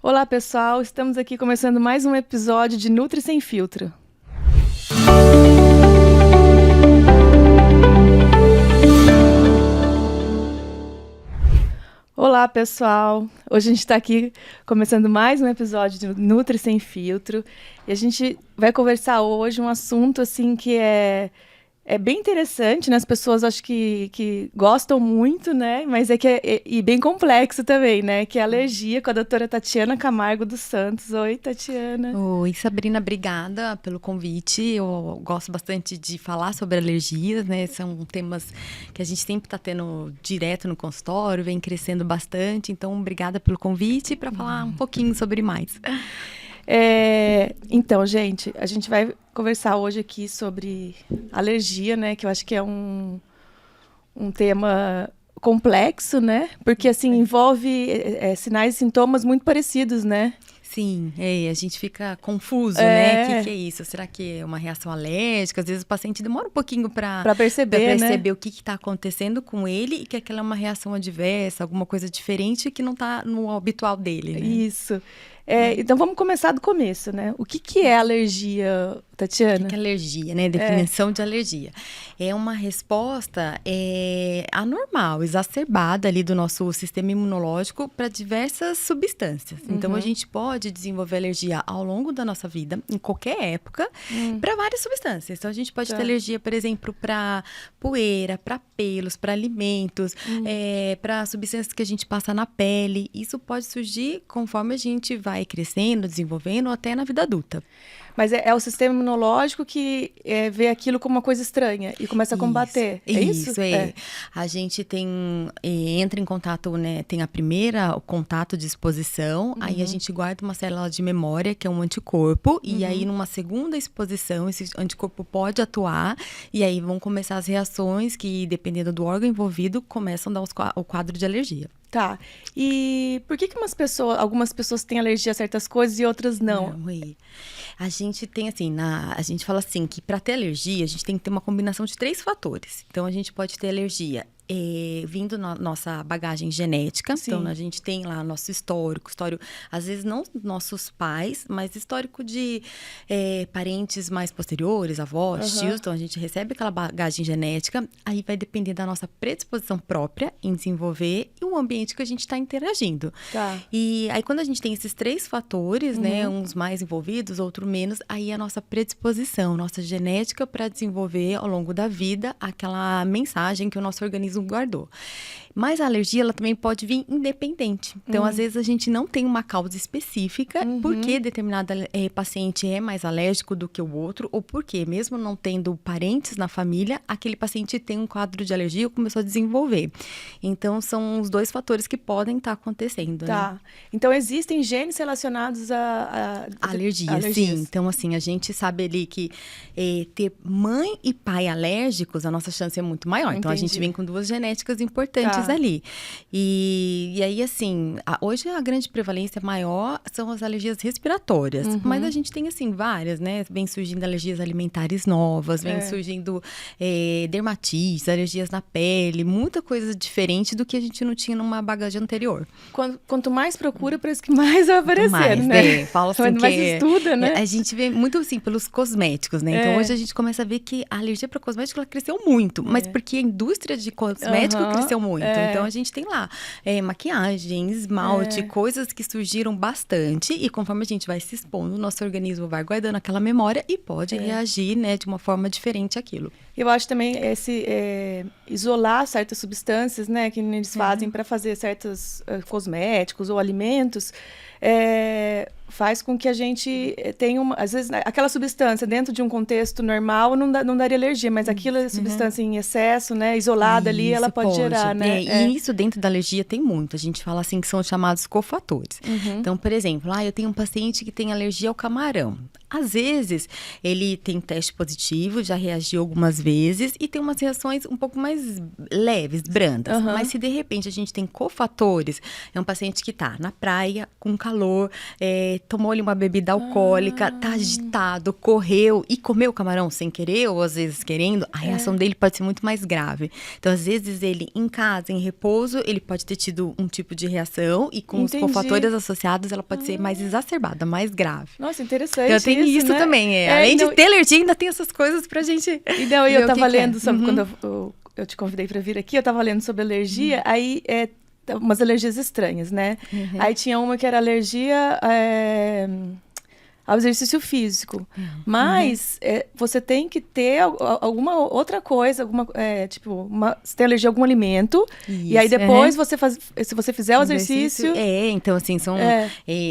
Olá, pessoal! Estamos aqui começando mais um episódio de Nutri Sem Filtro. Olá, pessoal! Hoje a gente está aqui começando mais um episódio de Nutri Sem Filtro e a gente vai conversar hoje um assunto assim que é bem interessante, né? As pessoas acho que gostam muito, né? Mas e bem complexo também, né? Que é a alergia com a doutora Tatiana Camargo dos Santos. Oi, Tatiana. Oi, Sabrina, obrigada pelo convite. Eu gosto bastante de falar sobre alergias, né? São temas que a gente sempre está tendo direto no consultório, vem crescendo bastante. Então, obrigada pelo convite para falar um pouquinho sobre mais. Então, gente, a gente vai conversar hoje aqui sobre alergia, né? Que eu acho que é um tema complexo, né? Porque, assim, envolve sinais e sintomas muito parecidos, né? Sim, a gente fica confuso, né? O que é isso? Será que é uma reação alérgica? Às vezes o paciente demora um pouquinho para perceber, né? O que está acontecendo com ele e que aquela é uma reação adversa, alguma coisa diferente que não está no habitual dele, né? Isso. Então, vamos começar do começo, né? O que é alergia, Tatiana? O que é alergia, né? Definição de alergia. É uma resposta anormal, exacerbada ali do nosso sistema imunológico para diversas substâncias. Então, a gente pode desenvolver alergia ao longo da nossa vida, em qualquer época, para várias substâncias. Então, a gente pode ter alergia, por exemplo, para poeira, para pelos, para alimentos, para substâncias que a gente passa na pele. Isso pode surgir conforme a gente vai crescendo, desenvolvendo, ou até na vida adulta. Mas é o sistema imunológico que vê aquilo como uma coisa estranha e começa a combater. Isso? A gente entra em contato, né? Tem o contato de exposição, aí a gente guarda uma célula de memória, que é um anticorpo, e aí numa segunda exposição, esse anticorpo pode atuar, e aí vão começar as reações que, dependendo do órgão envolvido, começam a dar o quadro de alergia. Tá. E por que algumas pessoas têm alergia a certas coisas e outras não? A gente tem a gente fala assim que para ter alergia, a gente tem que ter uma combinação de 3 fatores. Então, a gente pode ter alergia vindo na nossa bagagem genética. Sim. Então, a gente tem lá nosso histórico, às vezes não nossos pais, mas histórico de parentes mais posteriores, avós, tios. Então, a gente recebe aquela bagagem genética, aí vai depender da nossa predisposição própria em desenvolver e o ambiente que a gente está interagindo. Tá. E aí, quando a gente tem esses 3 fatores, né, uns mais envolvidos, outro menos, aí a nossa predisposição, nossa genética para desenvolver ao longo da vida aquela mensagem que o nosso organismo guardou. Mas a alergia, ela também pode vir independente. Então, às vezes, a gente não tem uma causa específica porque determinado paciente é mais alérgico do que o outro, ou porque, mesmo não tendo parentes na família, aquele paciente tem um quadro de alergia ou começou a desenvolver. Então, são os 2 fatores que podem estar acontecendo. Tá. Né? Então, existem genes relacionados a alergia, sim. Então, assim, a gente sabe ali que ter mãe e pai alérgicos, a nossa chance é muito maior. Então, a gente vem com 2 genéticas importantes ali. E aí, assim, hoje a grande prevalência maior são as alergias respiratórias. Mas a gente tem, assim, várias, né? Vem surgindo alergias alimentares novas, vem surgindo dermatites, alergias na pele, muita coisa diferente do que a gente não tinha numa bagagem anterior. Quanto mais procura, parece que mais vai aparecendo, né? Fala assim Quanto mais estuda, né? A gente vê muito, assim, pelos cosméticos, né? Então, hoje a gente começa a ver que a alergia para cosmético, ela cresceu muito. Mas porque a indústria de cosmético cresceu muito. Então, a gente tem lá maquiagem, esmalte, coisas que surgiram bastante. E conforme a gente vai se expondo, o nosso organismo vai guardando aquela memória e pode reagir, né, de uma forma diferente àquilo. Eu acho também isolar certas substâncias, né, que eles fazem para fazer certos cosméticos ou alimentos, faz com que a gente tenha às vezes, aquela substância dentro de um contexto normal não daria alergia, mas aquela substância em excesso, né, isolada ali, ela pode gerar, né? E isso dentro da alergia tem muito. A gente fala assim que são chamados cofatores. Então, por exemplo, eu tenho um paciente que tem alergia ao camarão. Às vezes, ele tem teste positivo, já reagiu algumas vezes, e tem umas reações um pouco mais leves, brandas. Mas se de repente a gente tem cofatores, é um paciente que tá na praia, com calor, tomou ali uma bebida alcoólica, tá agitado, correu e comeu camarão sem querer, ou às vezes querendo, a reação dele pode ser muito mais grave. Então, às vezes, ele em casa, em repouso, ele pode ter tido um tipo de reação, e com os cofatores associados, ela pode ser mais exacerbada, mais grave. Nossa, interessante. Então, tem isso né? também. Além de ter alergia, ainda tem essas coisas pra gente. E não, eu tava lendo sobre quando eu te convidei para vir aqui, eu tava lendo sobre alergia, aí umas alergias estranhas, né? Aí tinha uma que era alergia ao exercício físico. Mas você tem que ter alguma outra coisa, você tem alergia a algum alimento, e aí depois se você fizer o exercício... Então assim, são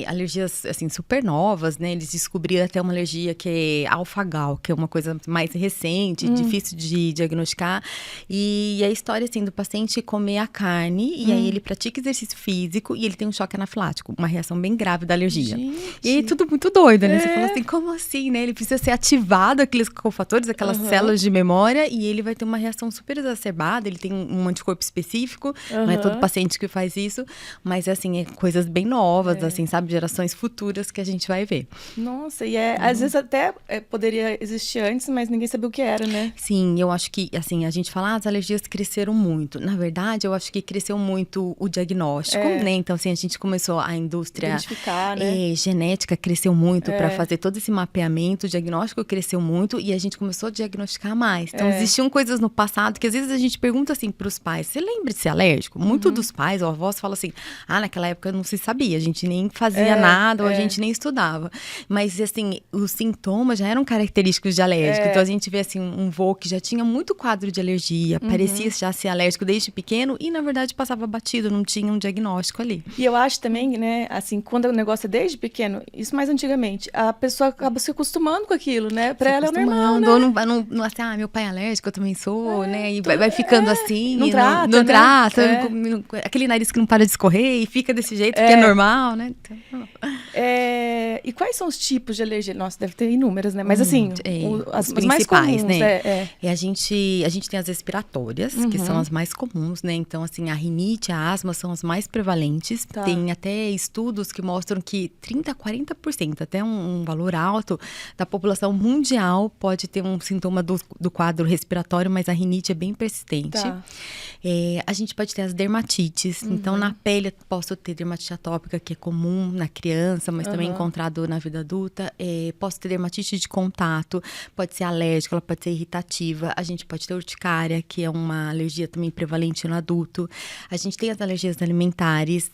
alergias assim, super novas, né? Eles descobriram até uma alergia que é alfagal, que é uma coisa mais recente, difícil de diagnosticar. E a história assim, do paciente comer a carne, e aí ele pratica exercício físico, e ele tem um choque anafilático, uma reação bem grave da alergia. Gente. E aí, tudo muito doido, né? Você fala assim, como assim, né? Ele precisa ser ativado, aqueles cofatores, aquelas células de memória, e ele vai ter uma reação super exacerbada, ele tem um anticorpo específico, não é todo paciente que faz isso, mas assim, é coisas bem novas, assim, sabe? Gerações futuras que a gente vai ver. Nossa, e às vezes até poderia existir antes, mas ninguém sabia o que era, né? Sim, eu acho que, assim, a gente fala, as alergias cresceram muito. Na verdade, eu acho que cresceu muito o diagnóstico, né? Então, assim, a gente começou a indústria... Identificar, né? Genética cresceu muito para fazer todo esse mapeamento, o diagnóstico cresceu muito e a gente começou a diagnosticar mais. Então, existiam coisas no passado que às vezes a gente pergunta assim para os pais, você lembra de ser alérgico? Muito dos pais ou avós falam assim, naquela época não se sabia, a gente nem fazia nada ou a gente nem estudava. Mas, assim, os sintomas já eram característicos de alérgico. Então, a gente vê, assim, um vô que já tinha muito quadro de alergia, parecia já ser alérgico desde pequeno e, na verdade, passava batido, não tinha um diagnóstico ali. E eu acho também, né, assim, quando o negócio é desde pequeno, isso mais antigamente, a pessoa acaba se acostumando com aquilo, né? Pra ela é normal, né? Ou não assim, meu pai é alérgico, eu também sou, né? E vai ficando assim. Não trata, não né? trata. Aquele nariz que não para de escorrer e fica desse jeito, que é normal, né? Então... E quais são os tipos de alergia? Nossa, deve ter inúmeras, né? Mas assim, as principais, mais comuns, né? A gente tem as respiratórias, que são as mais comuns, né? Então, assim, a rinite, a asma são as mais prevalentes. Tá. Tem até estudos que mostram que 30% a 40%, até um valor alto, da população mundial pode ter um sintoma do quadro respiratório, mas a rinite é bem persistente. Tá. A gente pode ter as dermatites. Então, na pele, eu posso ter dermatite atópica, que é comum na criança, mas também encontrado na vida adulta. Posso ter dermatite de contato, pode ser alérgica, ela pode ser irritativa. A gente pode ter urticária, que é uma alergia também prevalente no adulto. A gente tem as alergias alimentares.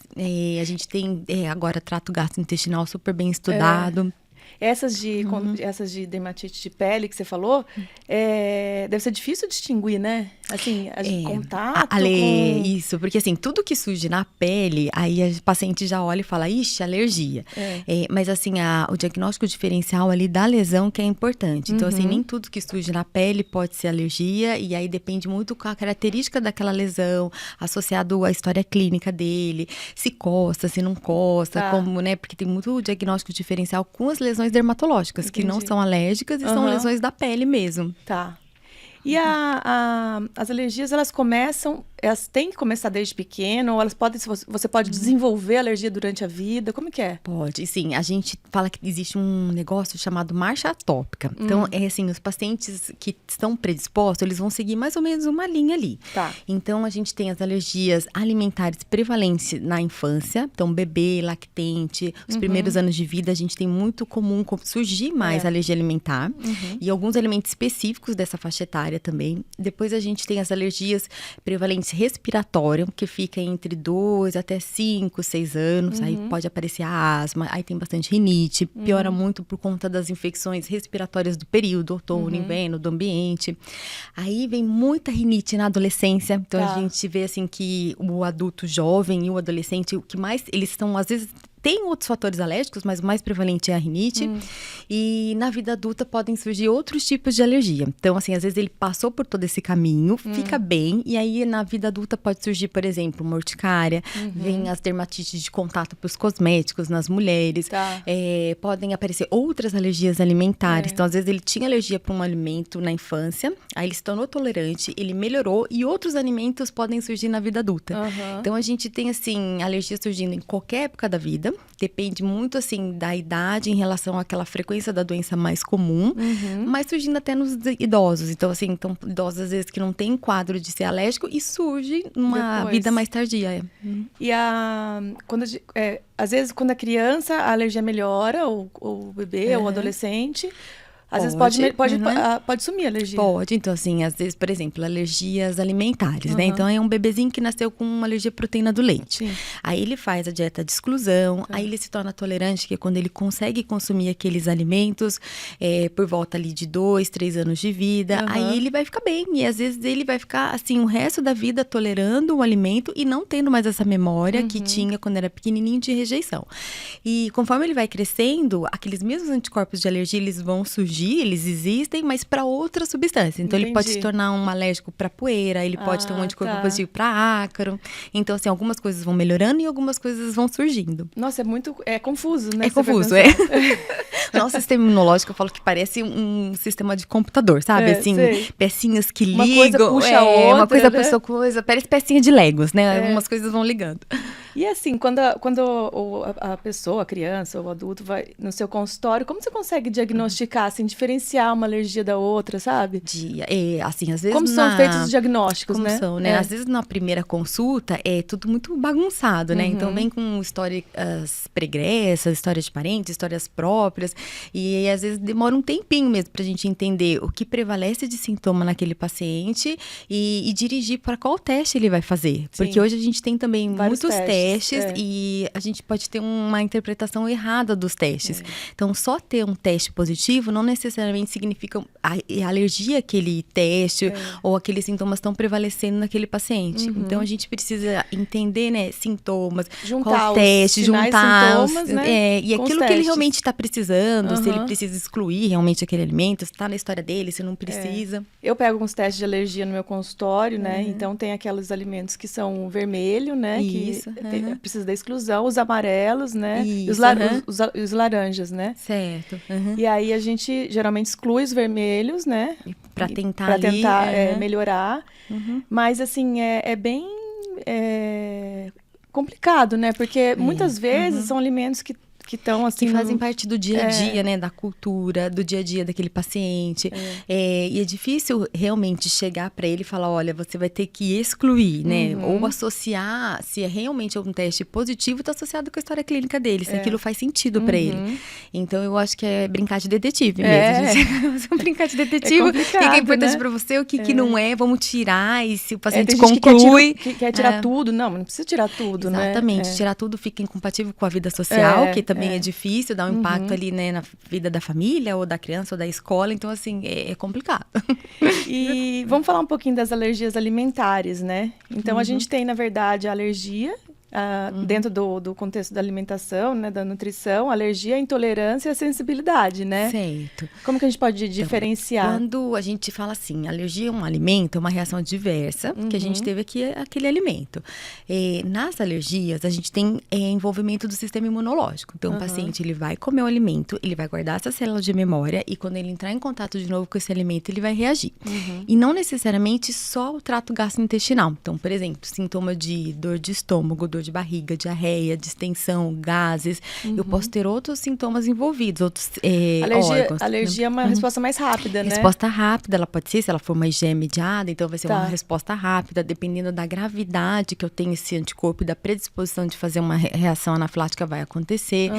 A gente tem, agora, trato gastrointestinal super bem estudado. Essas de dermatite de pele que você falou, deve ser difícil distinguir, né? Assim, contato Isso, porque assim, tudo que surge na pele, aí a paciente já olha e fala, ixi, alergia. Mas assim, o diagnóstico diferencial ali da lesão que é importante. Então assim, nem tudo que surge na pele pode ser alergia, e aí depende muito com a característica daquela lesão, associado à história clínica dele, se costa, se não costa, como, né? Porque tem muito diagnóstico diferencial com as lesões dermatológicas, Entendi. que não são alérgicas e são lesões da pele mesmo. Tá. E as alergias, elas têm que começar desde pequeno, ou você pode desenvolver alergia durante a vida? Como que é? Pode, sim. A gente fala que existe um negócio chamado marcha atópica. Então, assim, os pacientes que estão predispostos, eles vão seguir mais ou menos uma linha ali. Tá. Então, a gente tem as alergias alimentares prevalentes na infância. Então, bebê, lactente, os primeiros anos de vida, a gente tem muito comum surgir mais alergia alimentar. E alguns alimentos específicos dessa faixa etária também. Depois, a gente tem as alergias prevalentes respiratórias, que fica entre 2 até 5, 6 anos. Aí pode aparecer a asma, aí tem bastante rinite. Piora muito por conta das infecções respiratórias do período, outono, inverno, do ambiente. Aí vem muita rinite na adolescência. Então, a gente vê assim que o adulto jovem e o adolescente, o que mais eles estão, às vezes, tem outros fatores alérgicos, mas o mais prevalente é a rinite. E na vida adulta podem surgir outros tipos de alergia. Então, assim, às vezes ele passou por todo esse caminho, fica bem. E aí, na vida adulta pode surgir, por exemplo, uma urticária. Vem as dermatites de contato para os cosméticos nas mulheres. Tá. Podem aparecer outras alergias alimentares. Então, às vezes ele tinha alergia para um alimento na infância. Aí ele se tornou tolerante, ele melhorou. E outros alimentos podem surgir na vida adulta. Então, a gente tem, assim, alergia surgindo em qualquer época da vida. Depende muito, assim, da idade em relação àquela frequência da doença mais comum. Mas surgindo até nos idosos. Então, assim, idosos às vezes que não tem quadro de ser alérgico e surge numa vida mais tardia. E às vezes, quando a criança, a alergia melhora, ou o bebê, ou o adolescente... Às vezes pode sumir a alergia. Pode, então assim, às vezes, por exemplo, alergias alimentares, né? Então é um bebezinho que nasceu com uma alergia à proteína do leite. Sim. Aí ele faz a dieta de exclusão, aí ele se torna tolerante, que é quando ele consegue consumir aqueles alimentos por volta ali de 2, 3 anos de vida. Aí ele vai ficar bem, e às vezes ele vai ficar assim, o resto da vida tolerando o alimento e não tendo mais essa memória que tinha quando era pequenininho de rejeição. E conforme ele vai crescendo, aqueles mesmos anticorpos de alergia, eles vão surgir, eles existem, mas para outra substância. Então, ele pode se tornar um alérgico para poeira, ele pode ter um anticorpo positivo para ácaro. Então, assim, algumas coisas vão melhorando e algumas coisas vão surgindo. Nossa, é confuso, né? É confuso, Nosso sistema imunológico, eu falo que parece um sistema de computador, sabe? Assim, pecinhas que ligam. Uma coisa puxa a outra, uma coisa né? puxa coisa. Parece pecinha de Legos, né? Algumas coisas vão ligando. E assim, quando a pessoa, a criança ou o adulto vai no seu consultório, como você consegue diagnosticar, assim, diferenciar uma alergia da outra, sabe? Assim, às vezes como são feitos os diagnósticos, como né? São, né? Às vezes na primeira consulta é tudo muito bagunçado, né? Então vem com histórias pregressas, histórias de parentes, histórias próprias. E às vezes demora um tempinho mesmo pra gente entender o que prevalece de sintoma naquele paciente e dirigir para qual teste ele vai fazer. Porque Sim. hoje a gente tem também Vários muitos testes testes, e a gente pode ter uma interpretação errada dos testes. Então, só ter um teste positivo não necessariamente significa a alergia àquele teste ou aqueles sintomas estão prevalecendo naquele paciente. Então, a gente precisa entender, né, sintomas, qual teste, juntar os sintomas, né, e aquilo que ele realmente está precisando, se ele precisa excluir realmente aquele alimento, se está na história dele, se não precisa. Eu pego alguns testes de alergia no meu consultório, né? Então, tem aqueles alimentos que são vermelho, né? Isso. Que precisa da exclusão, os amarelos, né? Isso, e os laranjas, né? Certo. E aí, a gente geralmente exclui os vermelhos, né? Para tentar melhorar. Mas, assim, é bem complicado, né? Porque muitas vezes são alimentos que estão assim... Que fazem parte do dia a dia, né? Da cultura, do dia a dia daquele paciente. E é difícil realmente chegar para ele e falar, olha, você vai ter que excluir, né? Ou associar, se é realmente um teste positivo, está associado com a história clínica dele, se aquilo faz sentido para ele. Então, eu acho que é brincar de detetive mesmo. Vamos brincar de detetive. O que é importante para você, o que não é, vamos tirar. E se o paciente conclui... Que quer tirar tudo. Não precisa tirar tudo, né? Exatamente. Tirar tudo fica incompatível com a vida social, que também é difícil, dá um impacto ali, né, na vida da família, ou da criança, ou da escola. Então, assim, é complicado. E vamos falar um pouquinho das alergias alimentares, né? Então, a gente tem, na verdade, a alergia, dentro do contexto da alimentação, né, da nutrição, alergia, intolerância e a sensibilidade, né? Certo. Como que a gente pode diferenciar? Quando a gente fala assim, alergia a um alimento, é uma reação adversa que a gente teve aquele alimento. Nas alergias, a gente tem envolvimento do sistema imunológico. Então, o paciente, ele vai comer o alimento, ele vai guardar essa célula de memória e quando ele entrar em contato de novo com esse alimento, ele vai reagir. E não necessariamente só o trato gastrointestinal. Então, por exemplo, sintoma de dor de estômago, dor de barriga, diarreia, distensão, gases. Eu posso ter outros sintomas envolvidos, outros órgãos. Alergia é uma resposta mais rápida, né? Resposta rápida, ela pode ser, se ela for uma IgE mediada, então vai ser uma resposta rápida, dependendo da gravidade que eu tenho esse anticorpo e da predisposição de fazer uma reação anafilática vai acontecer.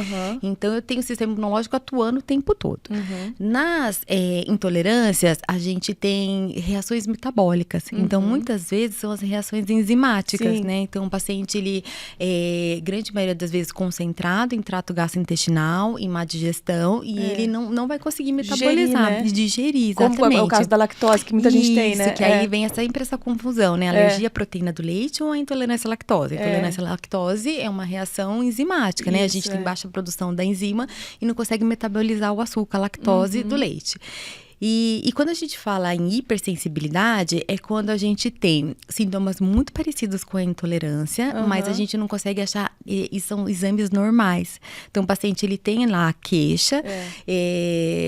Então, eu tenho o sistema imunológico atuando o tempo todo. Nas intolerâncias, a gente tem reações metabólicas. Então, muitas vezes, são as reações enzimáticas, né? Então, o paciente, ele grande maioria das vezes concentrado em trato gastrointestinal, em má digestão, e ele não vai conseguir metabolizar, digerir, exatamente. Como é o caso da lactose, que muita gente tem, né? Que aí vem sempre essa confusão, né? Alergia à proteína do leite ou a intolerância à lactose. A intolerância à lactose é uma reação enzimática, né? A gente tem baixa produção da enzima e não consegue metabolizar o açúcar, a lactose do leite. E quando a gente fala em hipersensibilidade, é quando a gente tem sintomas muito parecidos com a intolerância, mas a gente não consegue achar, e são exames normais. Então, o paciente, ele tem lá a queixa,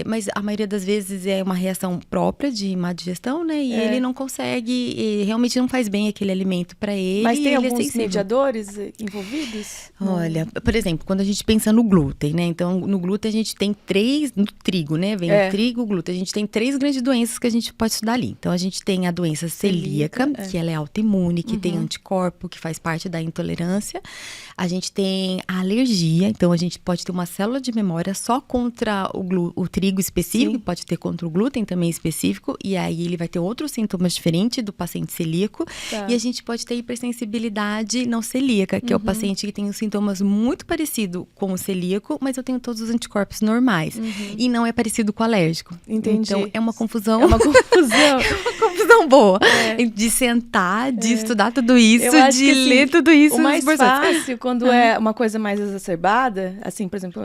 mas a maioria das vezes é uma reação própria de má digestão, né? E ele não consegue, realmente não faz bem aquele alimento para ele. Mas tem alguns mediadores envolvidos? Olha, por exemplo, quando a gente pensa no glúten, né? Então, no glúten a gente tem 3, no trigo, né? Vem o trigo, o glúten. A gente tem 3 grandes doenças que a gente pode estudar ali. Então, a gente tem a doença celíaca, que ela é autoimune, que tem anticorpo, que faz parte da intolerância. A gente tem a alergia, então a gente pode ter uma célula de memória só contra o trigo específico, pode ter contra o glúten também específico, e aí ele vai ter outros sintomas diferentes do paciente celíaco. E a gente pode ter hipersensibilidade não celíaca, que é o paciente que tem os sintomas muito parecidos com o celíaco, mas eu tenho todos os anticorpos normais. E não é parecido com o alérgico. Entendi. Então, é uma confusão. É uma confusão. É uma confusão boa. De sentar, de estudar tudo isso, de ler tudo isso. O mais fácil, quando é uma coisa mais exacerbada, assim, por exemplo,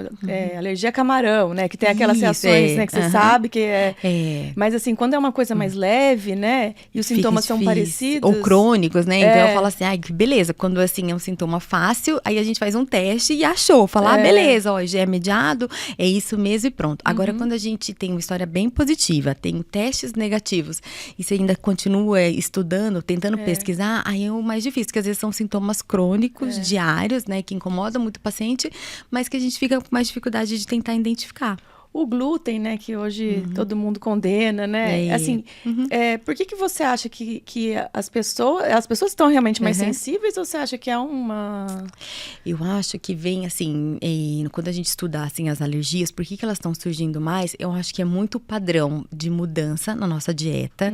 alergia a camarão, né? Que tem aquelas reações, né? Que você sabe que é... Mas, assim, quando é uma coisa mais leve, né? E os sintomas são parecidos... Ou crônicos, né? Então, eu falo assim, ai, que beleza. Quando, assim, é um sintoma fácil, aí a gente faz um teste e achou. Fala, beleza, ó, já é mediado, é isso mesmo e pronto. Agora, quando a gente tem uma história bem positiva, tem testes negativos, e você ainda continua estudando, tentando pesquisar, aí é o mais difícil, porque às vezes são sintomas crônicos, diários, né, que incomodam muito o paciente, mas que a gente fica com mais dificuldade de tentar identificar. O glúten, né, que hoje todo mundo condena, né? Assim, por que você acha que as pessoas estão realmente mais sensíveis, ou você acha que é uma... Eu acho que vem, assim, quando a gente estuda, assim, as alergias, por que elas estão surgindo mais? Eu acho que é muito padrão de mudança na nossa dieta,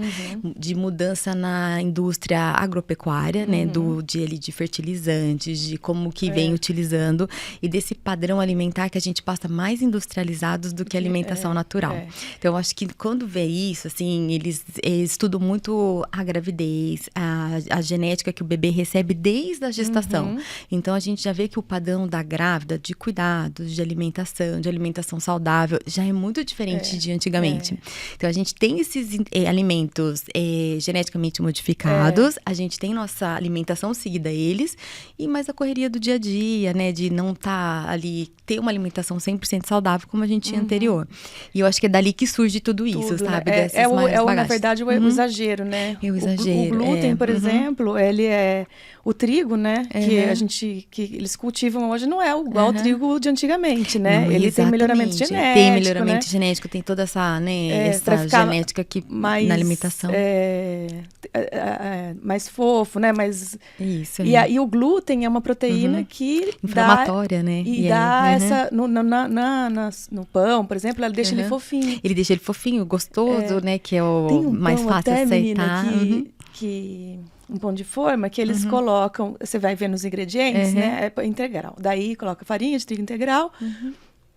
de mudança na indústria agropecuária, né, de fertilizantes, de como que vem utilizando, e desse padrão alimentar que a gente passa mais industrializados do que alimentação natural. Então, eu acho que quando vê isso, assim, eles estudam muito a gravidez, a genética que o bebê recebe desde a gestação. Então, a gente já vê que o padrão da grávida, de cuidados, de alimentação saudável, já é muito diferente de antigamente. Então, a gente tem esses alimentos geneticamente modificados, a gente tem nossa alimentação seguida a eles, e mais a correria do dia a dia, né, de não estar ali, ter uma alimentação 100% saudável como a gente tinha anterior. E eu acho que é dali que surge tudo isso, sabe? Né? Na verdade, o exagero, né? É o exagero. O glúten, por exemplo, ele é... O trigo, né? Que eles cultivam hoje não é igual ao trigo de antigamente, né? Não, ele tem melhoramento genético, tem melhoramento genético, tem toda essa, né, essa genética que na alimentação. Mais fofo, né? Mais... Isso. E o glúten é uma proteína que inflamatória, né? E dá essa... No pão, por exemplo, ela deixa ele fofinho. Ele deixa ele fofinho, gostoso, né? Que é o mais fácil de aceitar. Que um pão de forma que eles colocam, você vai ver nos ingredientes, né? É integral. Daí coloca farinha de trigo integral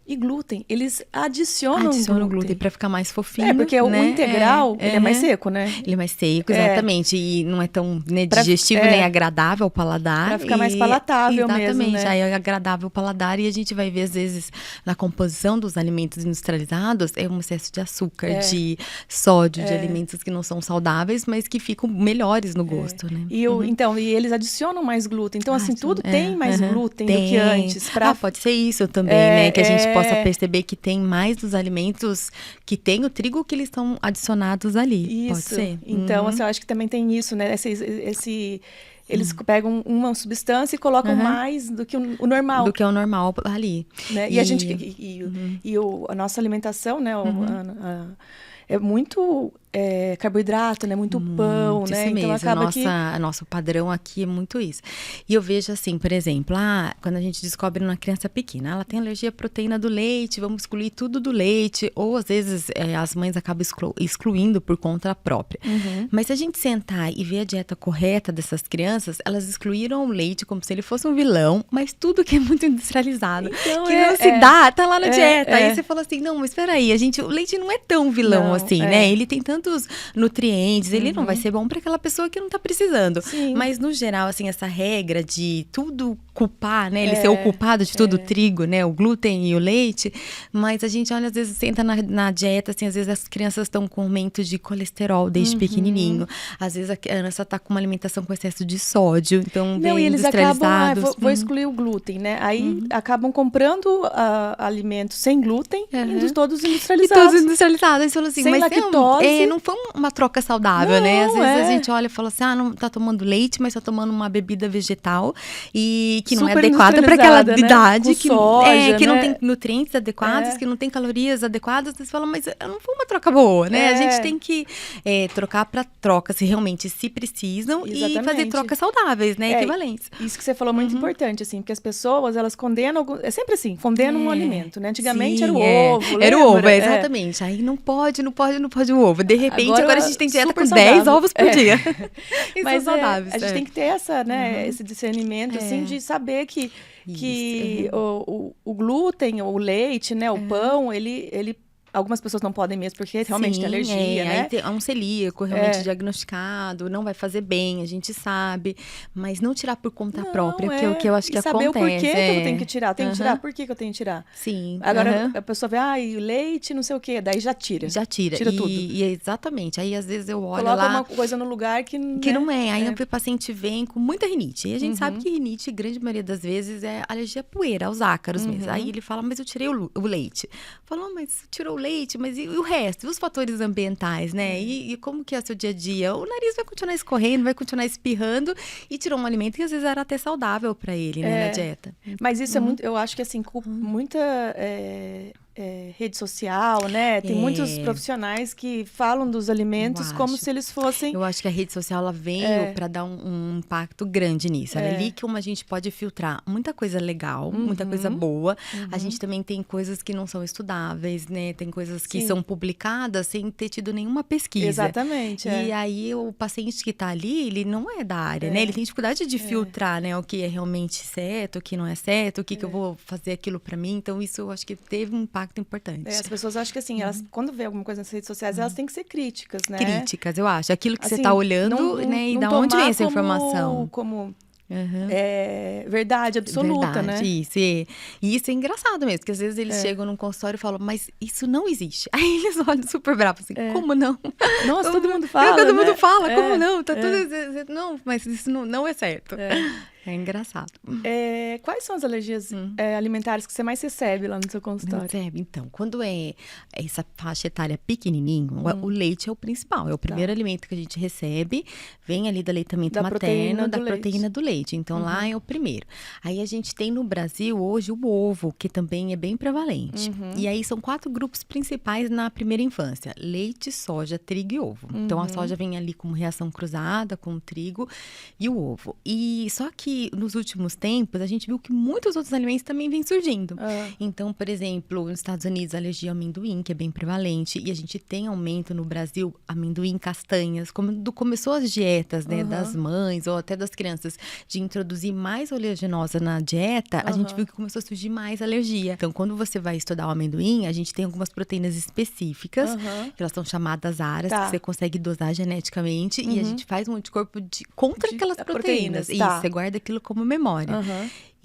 e glúten. Eles adicionam glúten para ficar mais fofinho. Porque o integral, ele é mais seco, né? Ele é mais seco, exatamente. E não é tão digestivo, nem agradável ao paladar. Para ficar mais palatável mesmo, exatamente. Aí é agradável ao paladar. E a gente vai ver, às vezes, na composição dos alimentos industrializados, é um excesso de açúcar, de sódio, de alimentos que não são saudáveis, mas que ficam melhores no gosto, né? Então, e eles adicionam mais glúten. Então, assim, tudo tem mais glúten do que antes. Pode ser isso também, né? Que a gente possa perceber que tem mais dos alimentos que tem o trigo que eles estão adicionados ali. Isso. Pode ser. Então, assim, eu acho que também tem isso, né? Eles pegam uma substância e colocam mais do que o normal. Do que o normal ali. Né? E a gente... a nossa alimentação, né? É muito... carboidrato, né? Muito pão, Muito né? isso Então mesmo. acaba que... Nosso padrão aqui é muito isso. E eu vejo assim, por exemplo, quando a gente descobre numa criança pequena, ela tem alergia à proteína do leite, vamos excluir tudo do leite, ou às vezes as mães acabam excluindo por conta própria. Mas se a gente sentar e ver a dieta correta dessas crianças, elas excluíram o leite como se ele fosse um vilão, mas tudo que é muito industrializado, Então, que não se dá, tá lá na dieta. Aí você fala assim, não, mas espera aí, o leite não é tão vilão assim, né? Ele tem tantos nutrientes, ele não vai ser bom para aquela pessoa que não tá precisando. Sim. Mas no geral, assim, essa regra de tudo culpar, né? Ele ser o culpado de tudo, o trigo, né? O glúten e o leite. Mas a gente olha, às vezes, senta na dieta, assim, às vezes as crianças estão com aumento de colesterol desde pequenininho. Às vezes a criança tá com uma alimentação com excesso de sódio, então não, bem e eles industrializados. acabam, vou excluir o glúten, né? Aí acabam comprando alimentos sem glúten, indo todos industrializados. E todos industrializados. Aí você fala assim, sem mas lactose. não foi uma troca saudável, né? Às vezes a é. gente olha e fala assim, não tá tomando leite, mas tá tomando uma bebida vegetal e que não é Super adequada para aquela industrializada, né? idade, Com soja, que não né? tem nutrientes adequados, que não tem calorias adequadas. Você fala, mas não foi uma troca boa, né? A gente tem que trocar para troca se realmente se precisam. Exatamente. E fazer trocas saudáveis, né? Equivalentes. Isso que você falou é muito importante, assim, porque as pessoas, elas condenam, é sempre assim, condenam um alimento, né? Antigamente era o ovo, Era o lembra? ovo, exatamente. Aí não pode o ovo. De repente, agora a gente tem dieta com 10 ovos por dia. E mas são saudáveis. A gente tem que ter esse discernimento, assim, de saber que o glúten, o leite, né, o pão, ele algumas pessoas não podem mesmo, porque realmente tem alergia, né? Aí tem um celíaco realmente diagnosticado, não vai fazer bem, a gente sabe. Mas não tirar por conta própria, que é o que eu acho que saber acontece. Saber o porquê que eu tenho que tirar. Tem que tirar, por que eu tenho que tirar? Sim. Agora, a pessoa vê, o leite, não sei o quê, daí já tira. Já tira. Tira tudo. E exatamente. Aí, às vezes, eu olho coloca lá... uma coisa no lugar que não é. Aí o paciente vem com muita rinite. E a gente sabe que rinite, grande maioria das vezes, é alergia à poeira, aos ácaros mesmo. Aí ele fala, mas eu tirei o leite. Falou, mas tirou o leite, mas e o resto? E os fatores ambientais, né? E como que é o seu dia a dia? O nariz vai continuar escorrendo, vai continuar espirrando e tirou um alimento que às vezes era até saudável para ele, né, na dieta. Mas isso é muito, eu acho que assim, com muita rede social, né? Tem muitos profissionais que falam dos alimentos como se eles fossem... Eu acho que a rede social, ela veio para dar um impacto grande nisso. É ali como a gente pode filtrar muita coisa legal, muita coisa boa. A gente também tem coisas que não são estudáveis, né? Tem coisas que são publicadas sem ter tido nenhuma pesquisa. Exatamente. E aí, o paciente que tá ali, ele não é da área, né? Ele tem dificuldade de filtrar, né? O que é realmente certo, o que não é certo, o que eu vou fazer aquilo para mim. Então, isso eu acho que teve um impacto importante. As pessoas acham que assim, elas, quando vê alguma coisa nas redes sociais, elas têm que ser críticas, né? Críticas, eu acho. Aquilo que assim, você tá olhando, né? E da onde vem essa informação? Como verdade absoluta, né? Isso. E isso é engraçado mesmo, porque às vezes eles chegam num consultório e falam, mas isso não existe. Aí eles olham super bravos, assim, como não? Nossa, todo mundo fala, todo mundo fala, como não? Tá tudo... Não, mas isso não é certo. É engraçado. Quais são as alergias alimentares que você mais recebe lá no seu consultório? Então, quando é essa faixa etária pequenininho, o leite é o principal. É o primeiro alimento que a gente recebe. Vem ali do aleitamento materno, da proteína do leite. Então, lá é o primeiro. Aí, a gente tem no Brasil, hoje, o ovo, que também é bem prevalente. E aí, são 4 grupos principais na primeira infância. Leite, soja, trigo e ovo. Então, a soja vem ali como reação cruzada com o trigo e o ovo. E só que nos últimos tempos, a gente viu que muitos outros alimentos também vêm surgindo. Então, por exemplo, nos Estados Unidos, a alergia ao amendoim, que é bem prevalente. E a gente tem aumento no Brasil, amendoim, castanhas. Começou as dietas, né, das mães ou até das crianças, de introduzir mais oleaginosa na dieta, a gente viu que começou a surgir mais alergia. Então, quando você vai estudar o amendoim, a gente tem algumas proteínas específicas, que elas são chamadas ARAs, que você consegue dosar geneticamente. E a gente faz um anticorpo contra aquelas proteínas. Isso, você guarda aquilo como memória.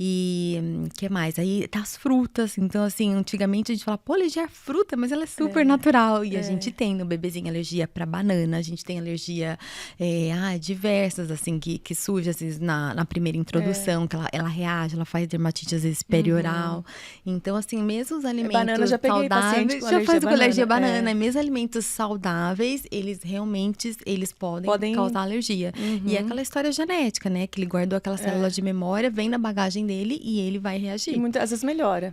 E que mais? Aí tá as frutas. Então, assim, antigamente a gente fala, pô, alergia à fruta, mas ela é super natural. E a gente tem no bebezinho alergia pra banana, a gente tem alergia diversas, assim, que surge, às vezes, na primeira introdução, que ela reage, ela faz dermatite, às vezes, perioral. Então, assim, mesmo os alimentos banana, já peguei saudáveis, já faz com alergia à banana. Mesmo alimentos saudáveis, eles realmente, podem causar alergia. E é aquela história genética, né? Que ele guardou aquela célula de memória, vem na bagagem dele e ele vai reagir. E muitas vezes melhora.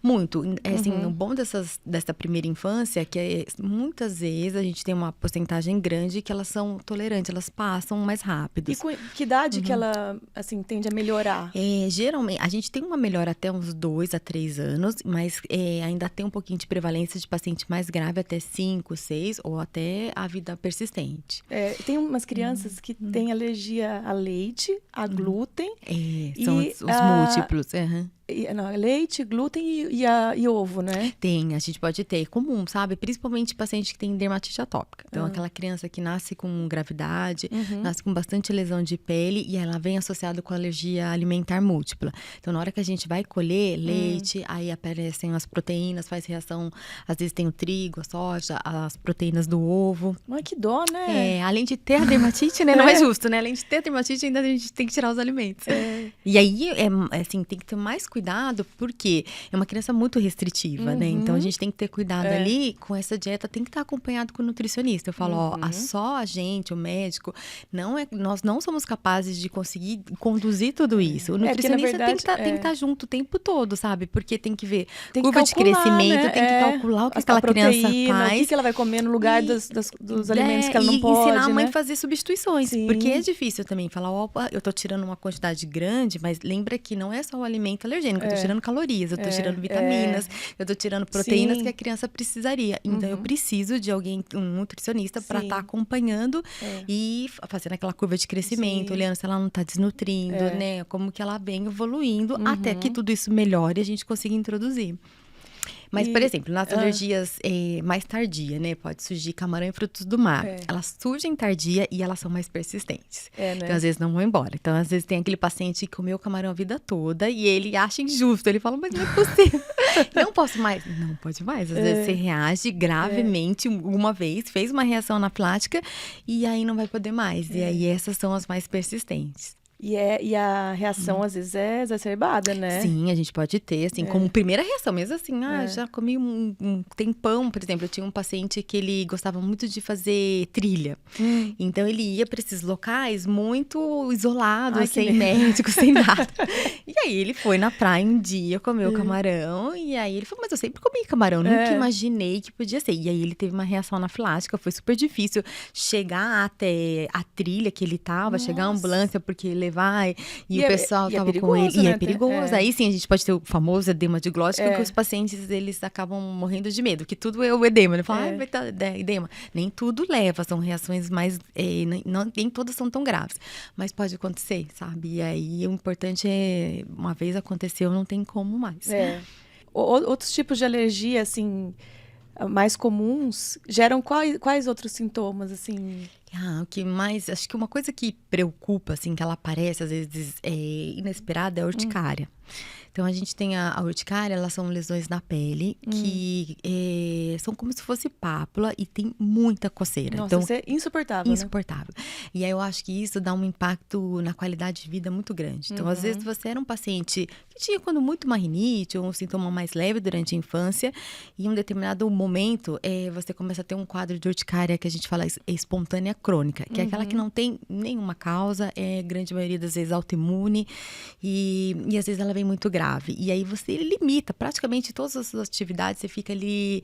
Muito. Assim, o bom dessa primeira infância é que muitas vezes a gente tem uma porcentagem grande que elas são tolerantes, elas passam mais rápido. E com que idade que ela, assim, tende a melhorar? Geralmente, a gente tem uma melhora até uns 2 a 3 anos, mas ainda tem um pouquinho de prevalência de paciente mais grave até 5, 6 ou até a vida persistente. Tem umas crianças que têm alergia a leite, a glúten. São os múltiplos. Não, leite, glúten e ovo, né? Tem, a gente pode ter. É comum, sabe? Principalmente paciente que tem dermatite atópica. Então, aquela criança que nasce com gravidade, nasce com bastante lesão de pele e ela vem associada com alergia alimentar múltipla. Então, na hora que a gente vai colher leite, aí aparecem as proteínas, faz reação. Às vezes tem o trigo, a soja, as proteínas do ovo. Mas que dó, né? Além de ter a dermatite, né? Não é justo, né? Além de ter a dermatite, ainda a gente tem que tirar os alimentos. E aí, assim, tem que ter mais cuidado, porque é uma criança muito restritiva, né? Então, a gente tem que ter cuidado ali com essa dieta, tem que estar acompanhado com o nutricionista. Eu falo, só a gente, o médico, nós não somos capazes de conseguir conduzir tudo isso. O nutricionista tem que estar junto o tempo todo, sabe? Porque tem que ver curva de crescimento, né? Tem que calcular o que aquela criança faz. O que ela vai comer no lugar dos alimentos que ela não pode, ensinar a mãe né? a fazer substituições. Sim. Porque é difícil também falar, opa, eu tô tirando uma quantidade grande, mas lembra que não é só o alimento alergênico, eu tô tirando calorias, eu tô tirando vitaminas, eu tô tirando proteínas que a criança precisaria. Então, eu preciso de alguém, um nutricionista, para estar acompanhando e fazendo aquela curva de crescimento, olhando se ela não tá desnutrindo, né? Como que ela vem evoluindo até que tudo isso melhore e a gente consiga introduzir. Mas, por exemplo, nas alergias mais tardias, né? Pode surgir camarão e frutos do mar. Elas surgem tardia e elas são mais persistentes. Né? Então, às vezes, não vão embora. Então, às vezes, tem aquele paciente que comeu camarão a vida toda e ele acha injusto. Ele fala, mas não é possível. Não posso mais. Não pode mais. Às vezes, você reage gravemente uma vez, fez uma reação anafilática e aí não vai poder mais. E aí, essas são as mais persistentes. E a reação, às vezes, é exacerbada, né? Sim, a gente pode ter, assim, como primeira reação. Mesmo assim, já comi um tempão, por exemplo. Eu tinha um paciente que ele gostava muito de fazer trilha. Então, ele ia para esses locais muito isolados, sem médico, sem nada. E aí, ele foi na praia um dia, comeu camarão. E aí, ele falou, mas eu sempre comi camarão. Nunca imaginei que podia ser. E aí, ele teve uma reação anafilática. Foi super difícil chegar até a trilha que ele tava. Chegar a ambulância, porque ele vai, e o pessoal tava com ele, né? e é perigoso. Aí sim, a gente pode ter o famoso edema de glótica, que os pacientes, eles acabam morrendo de medo, que tudo é o edema, né? Fala, vai estar edema. Nem tudo leva, são reações mais, nem todas são tão graves, mas pode acontecer, sabe? E aí, o importante é, uma vez aconteceu, não tem como mais. Outros tipos de alergia, assim, mais comuns, geram quais outros sintomas, assim? O que mais... Acho que uma coisa que preocupa, assim, que ela aparece, às vezes, inesperada, é a urticária. Então, a gente tem a urticária, elas são lesões na pele que são como se fosse pápula e tem muita coceira. Nossa, então, isso é insuportável, insuportável. Né? E aí, eu acho que isso dá um impacto na qualidade de vida muito grande. Então, às vezes, você era um paciente que tinha, quando muito, uma rinite ou um sintoma mais leve durante a infância, e em um determinado momento, você começa a ter um quadro de urticária que a gente fala espontânea crônica, que é aquela que não tem nenhuma causa, grande maioria das vezes autoimune, e às vezes ela vem muito grave. E aí você limita praticamente todas as suas atividades, você fica ali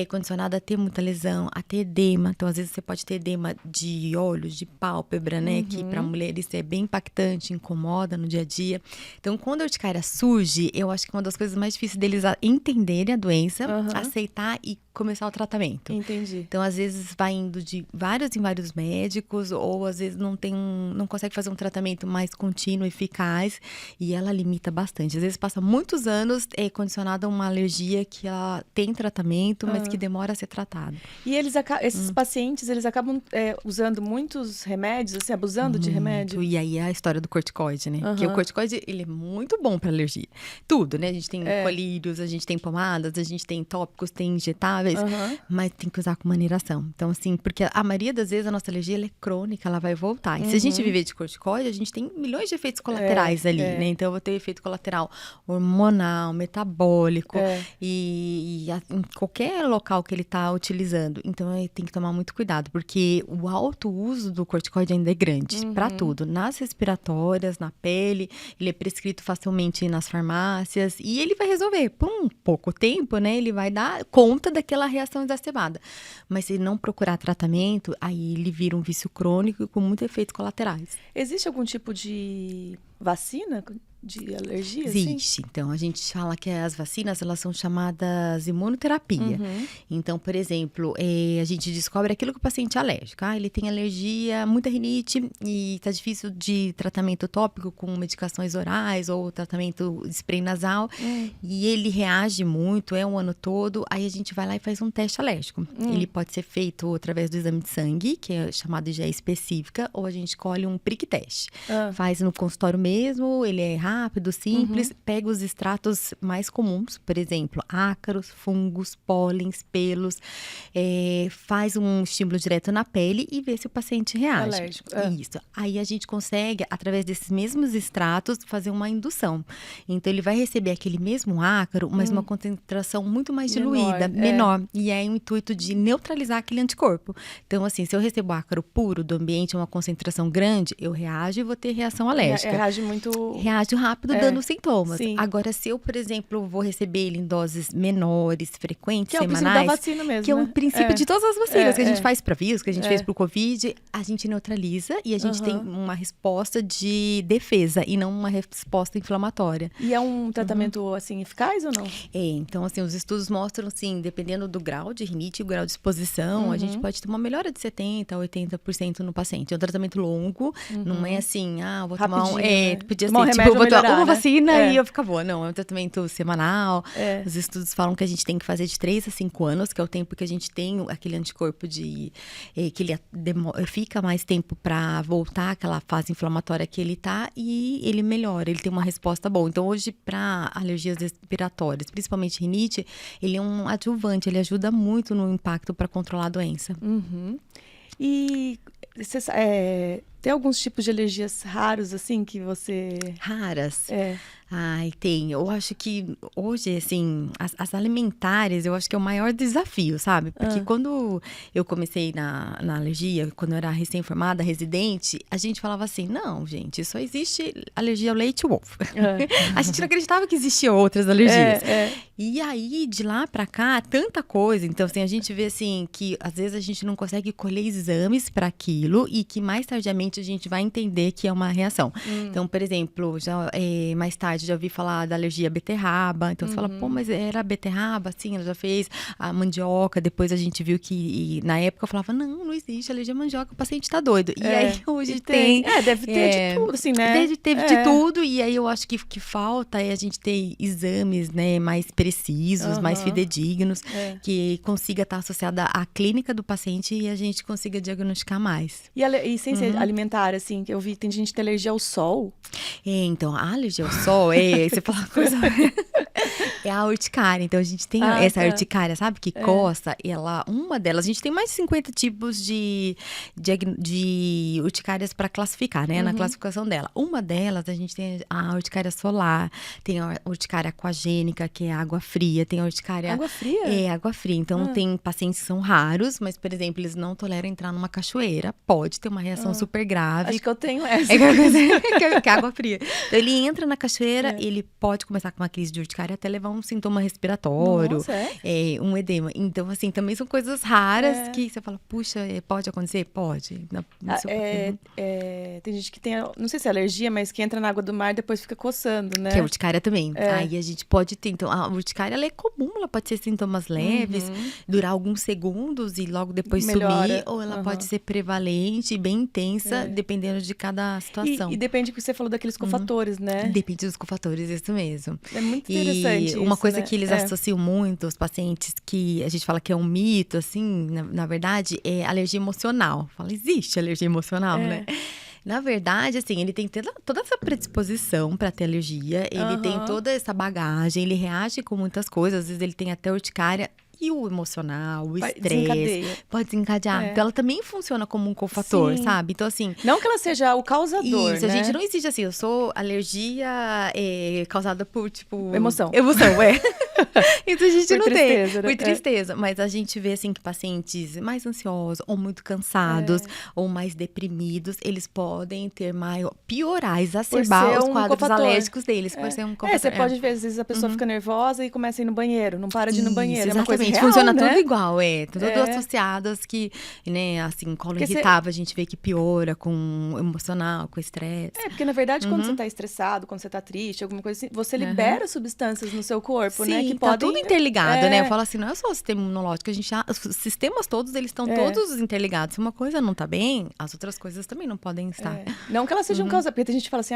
condicionado a ter muita lesão, a ter edema. Então, às vezes, você pode ter edema de olhos, de pálpebra, né? Que para mulheres é bem impactante, incomoda no dia a dia. Então, quando a urticária surge, eu acho que uma das coisas mais difíceis deles é entenderem a doença, aceitar e começar o tratamento. Entendi. Então, às vezes, vai indo de vários em vários médicos, ou às vezes não consegue fazer um tratamento mais contínuo, eficaz, e ela limita bastante. Às vezes passa muitos anos condicionada a uma alergia que ela tem tratamento, mas que demora a ser tratada. E esses pacientes, eles acabam usando muitos remédios, assim, abusando de remédio? E aí é a história do corticoide, né? Porque o corticoide, ele é muito bom para alergia. Tudo, né? A gente tem colírios, a gente tem pomadas, a gente tem tópicos, tem injetáveis, mas tem que usar com maneiração. Então, assim, porque a maioria das vezes a nossa alergia, ela é crônica, ela vai voltar. E se a gente viver de corticoide, a gente tem milhões de efeitos colaterais ali, né? Então, eu vou ter efeito colateral colateral hormonal, metabólico em qualquer local que ele está utilizando. Então, ele tem que tomar muito cuidado, porque o alto uso do corticoide ainda é grande para tudo. Nas respiratórias, na pele, ele é prescrito facilmente nas farmácias e ele vai resolver. Por um pouco tempo, né? Ele vai dar conta daquela reação exacerbada. Mas se ele não procurar tratamento, aí ele vira um vício crônico com muitos efeitos colaterais. Existe algum tipo de vacina de alergia? Existe. Assim? Então, a gente fala que as vacinas, elas são chamadas imunoterapia. Então, por exemplo, a gente descobre aquilo que o paciente é alérgico. Ele tem alergia, muita rinite e tá difícil de tratamento tópico com medicações orais ou tratamento de spray nasal. E ele reage muito, um ano todo. Aí a gente vai lá e faz um teste alérgico. Ele pode ser feito através do exame de sangue, que é chamado de IgE específica, ou a gente colhe um prick test. Faz no consultório mesmo, ele é rápido, simples, pega os extratos mais comuns, por exemplo, ácaros, fungos, pólens, pelos, faz um estímulo direto na pele e vê se o paciente reage. Alérgico. Isso. Aí a gente consegue, através desses mesmos extratos, fazer uma indução. Então, ele vai receber aquele mesmo ácaro, mas uma concentração muito mais diluída, menor. E é o intuito de neutralizar aquele anticorpo. Então, assim, se eu recebo ácaro puro do ambiente, uma concentração grande, eu reajo e vou ter reação alérgica. Reage muito... Reage rápido, dando sintomas. Sim. Agora, se eu, por exemplo, vou receber ele em doses menores, frequentes, que semanais... Que é o princípio da vacina mesmo, que é o princípio de todas as vacinas que a gente faz para vírus, que a gente fez para o Covid. A gente neutraliza e a gente tem uma resposta de defesa e não uma resposta inflamatória. E é um tratamento, assim, eficaz ou não? Então, assim, os estudos mostram, assim, dependendo do grau de rinite e o grau de exposição, a gente pode ter uma melhora de 70% a 80% no paciente. É um tratamento longo, não é assim, vou tomar podia ser, tipo, eu vou tomar uma vacina e eu ficar boa. Não, é um tratamento semanal. Os estudos falam que a gente tem que fazer de 3 a 5 anos, que é o tempo que a gente tem aquele anticorpo que ele fica mais tempo para voltar àquela fase inflamatória que ele tá e ele melhora, ele tem uma resposta boa. Então, hoje, para alergias respiratórias, principalmente rinite, ele é um adjuvante, ele ajuda muito no impacto para controlar a doença. E tem alguns tipos de alergias raros, assim, que você... Raras? Tem. Eu acho que hoje, assim, as alimentares, eu acho que é o maior desafio, sabe? Porque quando eu comecei na alergia, quando eu era recém-formada, residente, a gente falava assim, não, gente, só existe alergia ao leite e ovo. A gente não acreditava que existiam outras alergias. E aí, de lá pra cá, tanta coisa. Então, assim, a gente vê, assim, que às vezes a gente não consegue colher exames para aquilo e que mais tardiamente a gente vai entender que é uma reação. Então, por exemplo, mais tarde já ouvi falar da alergia à beterraba. Então, você fala, pô, mas era a beterraba? Sim, ela já fez a mandioca. Depois a gente viu que, na época, eu falava, não existe alergia à mandioca, o paciente tá doido. E aí, hoje tem. Deve ter de tudo, assim, né? Teve de tudo. E aí, eu acho que falta a gente ter exames, né, mais precisos, mais fidedignos, que consiga estar associada à clínica do paciente e a gente consiga diagnosticar mais. E sem ser alimentar, assim, que eu vi, tem gente que tem alergia ao sol. Então, a alergia ao sol, você fala uma coisa... É a urticária. Então, a gente tem essa urticária, sabe? Que coça. Uma delas, a gente tem mais de 50 tipos de urticárias para classificar, né? Na classificação dela. Uma delas, a gente tem a urticária solar, tem a urticária aquagênica, que é água fria, tem a urticária... Água fria? Água fria. Então, tem pacientes que são raros, mas, por exemplo, eles não toleram entrar numa cachoeira. Pode ter uma reação super grave. Acho que eu tenho essa. Que é água fria. Então, ele entra na cachoeira, ele pode começar com uma crise de urticária até levar um sintoma respiratório, Nossa, um edema. Então, assim, também são coisas raras que você fala, puxa, pode acontecer? Pode. Tem gente que tem, não sei se é alergia, mas que entra na água do mar e depois fica coçando, né? Que é urticária também. Aí a gente pode ter, então, a urticária, ela é comum, ela pode ser sintomas leves, durar alguns segundos e logo depois sumir, ou ela pode ser prevalente, bem intensa, dependendo de cada situação. E depende do que você falou daqueles cofatores, né? Depende dos cofatores, isso mesmo. É muito interessante uma coisa, né? que eles associam muito, os pacientes, que a gente fala que é um mito, assim, na verdade, é alergia emocional. Fala, existe alergia emocional, né? Na verdade, assim, ele tem toda essa predisposição para ter alergia, ele tem toda essa bagagem, ele reage com muitas coisas, às vezes ele tem até urticária. que o emocional, o estresse Desencadeia. pode desencadear. Então, ela também funciona como um cofator, Sim. sabe? Então, assim... Não que ela seja o causador, Isso, né? a gente não existe assim, eu sou alergia causada por, tipo... Emoção, Então, a gente por não tristeza, tem. né? Por tristeza. Mas a gente vê, assim, que pacientes mais ansiosos, ou muito cansados, ou mais deprimidos, eles podem ter piorar, exacerbar ser os um quadros cofator. alérgicos deles, por ser um cofator. Você pode ver, às vezes a pessoa fica nervosa e começa a ir no banheiro, não para de ir no banheiro. É uma coisa exatamente. real, Funciona né? tudo igual, tudo associadas que, né, assim, colo irritável, a gente vê que piora com emocional, com estresse. Porque na verdade, quando você tá estressado, quando você tá triste, alguma coisa assim, você libera substâncias no seu corpo, né? Que Tá podem... tudo interligado, né? Eu falo assim, não é só o sistema imunológico, os sistemas todos, eles estão todos interligados. Se uma coisa não tá bem, as outras coisas também não podem estar. Não que ela seja um causa, porque tem gente que fala assim,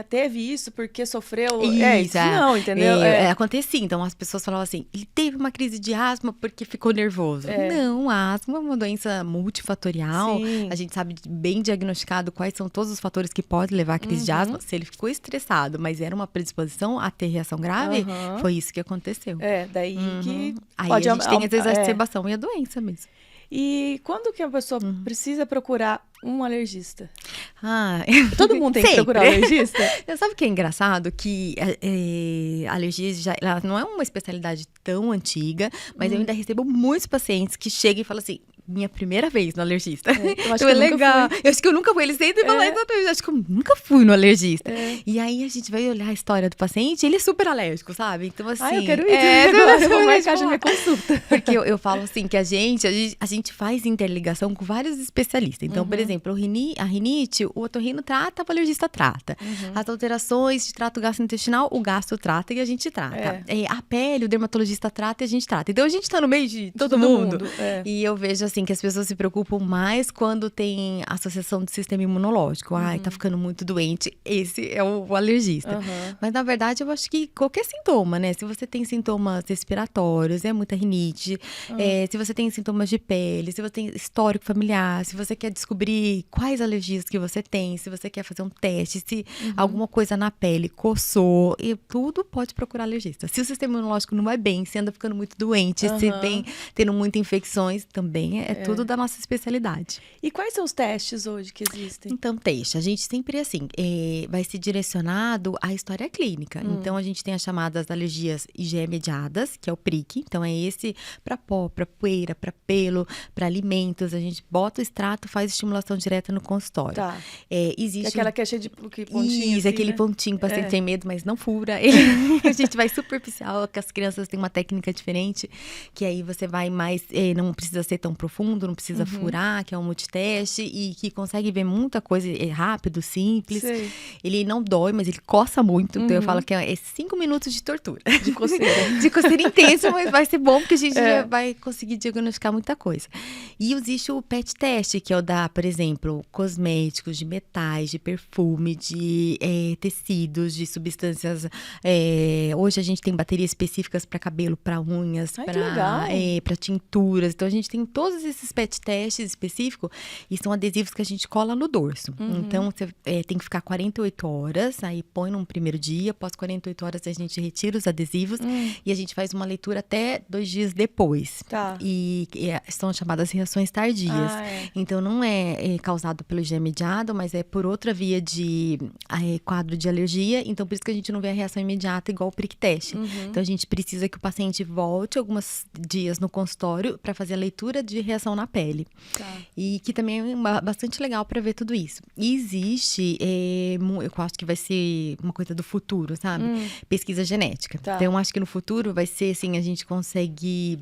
teve isso porque sofreu... Isso não, entendeu? Acontecia, então as pessoas falavam assim, ele teve uma crise de asma porque ficou nervoso. Não, a asma é uma doença multifatorial, a gente sabe bem diagnosticado quais são todos os fatores que podem levar à crise de asma. Se ele ficou estressado, mas era uma predisposição a ter reação grave, foi isso que aconteceu. Daí que Aí pode... a gente tem, às vezes, a exacerbação e a doença mesmo. E quando que a pessoa precisa procurar um alergista? Todo mundo tem que procurar um alergista? Sabe o que é engraçado? Que alergia ela não é uma especialidade tão antiga, mas eu ainda recebo muitos pacientes que chegam e falam assim, minha primeira vez no alergista. Eu acho então que é legal. Fui. Eu acho que eu nunca fui. Eles sempre falam exatamente. Acho que eu nunca fui no alergista. E aí a gente vai olhar a história do paciente, ele é super alérgico, sabe? Então, assim. Eu quero ir. Eu vou marcar já minha consulta. Porque eu falo assim que a gente faz interligação com vários especialistas. Então, por exemplo, a rinite, o otorrino trata, o alergista trata. As alterações de trato gastrointestinal, o gastro trata e a gente trata. A pele, o dermatologista trata e a gente trata. Então, a gente tá no meio de todo mundo. E eu vejo assim que as pessoas se preocupam mais quando tem associação do sistema imunológico. Tá ficando muito doente, esse é o alergista. Mas, na verdade, eu acho que qualquer sintoma, né? Se você tem sintomas respiratórios, muita rinite, se você tem sintomas de pele, se você tem histórico familiar, se você quer descobrir quais alergias que você tem, se você quer fazer um teste, se alguma coisa na pele coçou, e tudo pode procurar alergista. Se o sistema imunológico não vai bem, se anda ficando muito doente, se vem tendo muitas infecções, também é tudo da nossa especialidade. E quais são os testes hoje que existem? Então, teste. A gente sempre, assim, vai ser direcionado à história clínica. Então, a gente tem as chamadas alergias IgE-mediadas, que é o PRIC. Então, é esse para pó, para poeira, para pelo, para alimentos. A gente bota o extrato, faz estimulação direta no consultório. Tá. Existe aquela que é cheia de pontinho. Isso, assim, aquele né? pontinho, paciente sem medo, mas não fura. A gente vai superficial, que as crianças têm uma técnica diferente, que aí você vai mais, não precisa ser tão profundo, não precisa furar, que é um multiteste, e que consegue ver muita coisa rápido, simples. Sei. Ele não dói, mas ele coça muito. Então eu falo que é 5 minutos de tortura. De coceira. De coceira intensa, mas vai ser bom, porque a gente já vai conseguir diagnosticar muita coisa. E existe o PET teste, que é o da, por exemplo, cosméticos, de metais, de perfume, de tecidos, de substâncias. Hoje a gente tem baterias específicas para cabelo, para unhas, para tinturas. Então a gente tem todos esses PET testes específicos e são adesivos que a gente cola no dorso. Então você tem que ficar 48 horas, aí põe num primeiro dia, após 48 horas a gente retira os adesivos e a gente faz uma leitura até 2 dias depois. Tá. E são chamadas reações tardias. Então não é causado pelo IgE mediado, mas é por outra via de quadro de alergia. Então por isso que a gente não vê a reação imediata igual o prick test. Então a gente precisa que o paciente volte alguns dias no consultório para fazer a leitura de reação na pele. Tá. E que também é bastante legal para ver tudo isso. E existe, eu acho que vai ser uma coisa do futuro, sabe? Pesquisa genética. Tá. Então, eu acho que no futuro vai ser assim, a gente consegue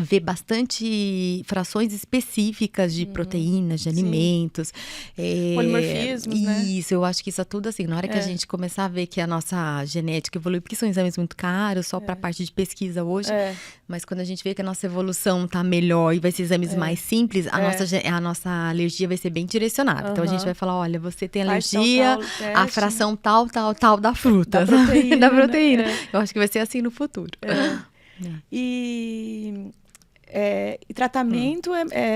ver bastante frações específicas de proteínas, de alimentos. Polimorfismos, né? Isso, eu acho que isso é tudo assim. Na hora que a gente começar a ver que a nossa genética evoluiu, porque são exames muito caros, só para a parte de pesquisa hoje. Mas quando a gente vê que a nossa evolução tá melhor e vai ser exames mais simples, a nossa alergia vai ser bem direcionada. Então, a gente vai falar, olha, você tem alergia à fração tal da fruta. Da proteína. Eu acho que vai ser assim no futuro. E E tratamento,